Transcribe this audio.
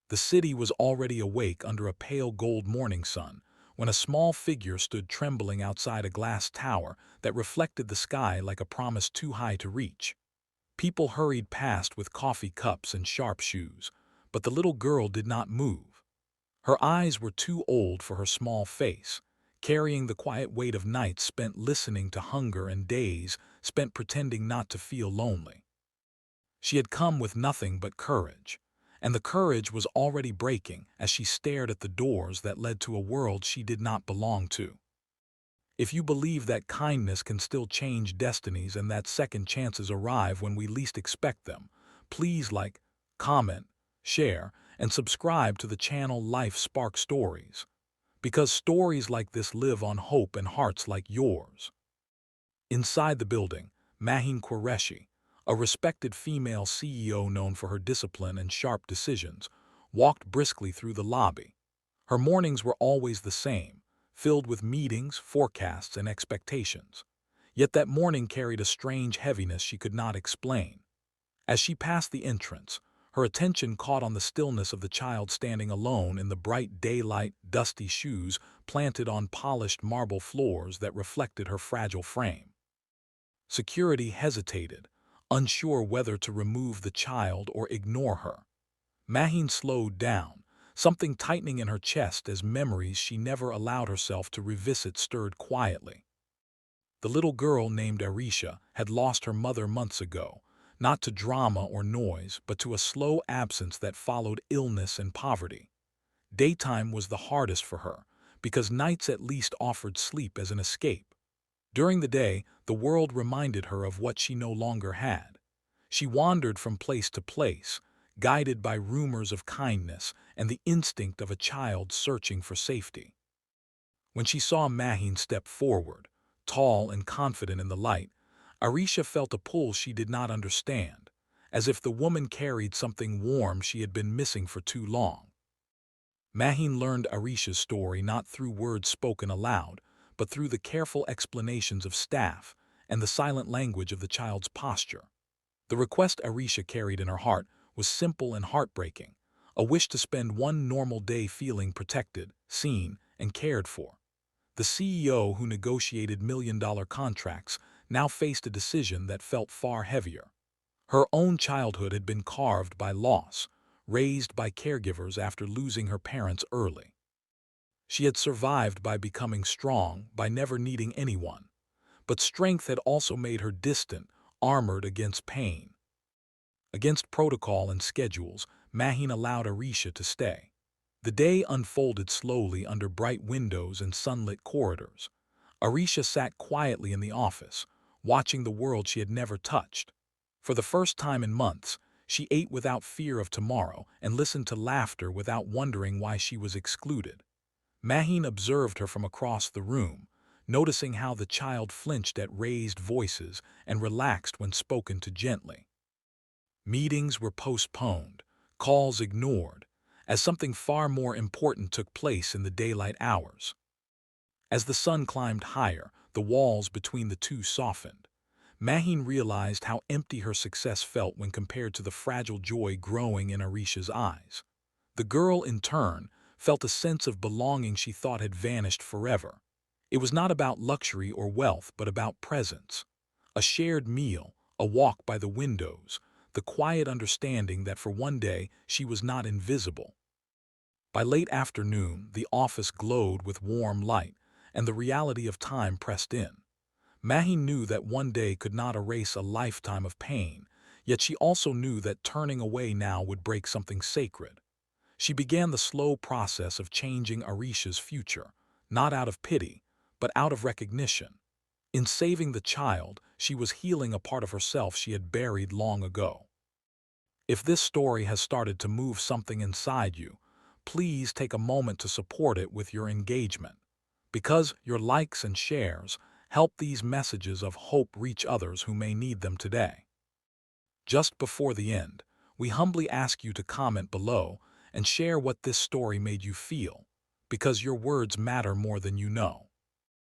The city was already awake under a pale gold morning sun when a small figure stood trembling outside a glass tower that reflected the sky like a promise too high to reach. People hurried past with coffee cups and sharp shoes, but the little girl did not move. Her eyes were too old for her small face, carrying the quiet weight of nights spent listening to hunger and days spent pretending not to feel lonely. She had come with nothing but courage, and the courage was already breaking as she stared at the doors that led to a world she did not belong to. If you believe that kindness can still change destinies and that second chances arrive when we least expect them, please like, comment, share, and subscribe to the channel Life Spark Stories, because stories like this live on hope and hearts like yours. Inside the building, Maheen Qureshi, a respected female CEO known for her discipline and sharp decisions, walked briskly through the lobby. Her mornings were always the same, filled with meetings, forecasts, and expectations. Yet that morning carried a strange heaviness she could not explain. As she passed the entrance, her attention caught on the stillness of the child standing alone in the bright daylight, dusty shoes planted on polished marble floors that reflected her fragile frame. Security hesitated, unsure whether to remove the child or ignore her. Maheen slowed down, something tightening in her chest as memories she never allowed herself to revisit stirred quietly. The little girl named Arisha had lost her mother months ago, not to drama or noise, but to a slow absence that followed illness and poverty. Daytime was the hardest for her, because nights at least offered sleep as an escape. During the day, the world reminded her of what she no longer had. She wandered from place to place, guided by rumors of kindness and the instinct of a child searching for safety. When she saw Maheen step forward, tall and confident in the light, Arisha felt a pull she did not understand, as if the woman carried something warm she had been missing for too long. Maheen learned Arisha's story not through words spoken aloud, but through the careful explanations of staff and the silent language of the child's posture. The request Arisha carried in her heart was simple and heartbreaking, a wish to spend one normal day feeling protected, seen, and cared for. The CEO who negotiated million-dollar contracts now faced a decision that felt far heavier. Her own childhood had been carved by loss, raised by caregivers after losing her parents early. She had survived by becoming strong, by never needing anyone. But strength had also made her distant, armored against pain. Against protocol and schedules, Maheen allowed Arisha to stay. The day unfolded slowly under bright windows and sunlit corridors. Arisha sat quietly in the office, watching the world she had never touched. For the first time in months, she ate without fear of tomorrow and listened to laughter without wondering why she was excluded. Maheen observed her from across the room, noticing how the child flinched at raised voices and relaxed when spoken to gently. Meetings were postponed, calls ignored, as something far more important took place in the daylight hours. As the sun climbed higher, the walls between the two softened. Maheen realized how empty her success felt when compared to the fragile joy growing in Arisha's eyes. The girl, in turn, felt a sense of belonging she thought had vanished forever. It was not about luxury or wealth, but about presence. A shared meal, a walk by the windows, the quiet understanding that for one day she was not invisible. By late afternoon, the office glowed with warm light, and the reality of time pressed in. Maheen knew that one day could not erase a lifetime of pain, yet she also knew that turning away now would break something sacred. She began the slow process of changing Arisha's future, not out of pity, but out of recognition. In saving the child, she was healing a part of herself she had buried long ago. If this story has started to move something inside you, please take a moment to support it with your engagement, because your likes and shares help these messages of hope reach others who may need them today. Just before the end, we humbly ask you to comment below and share what this story made you feel, because your words matter more than you know.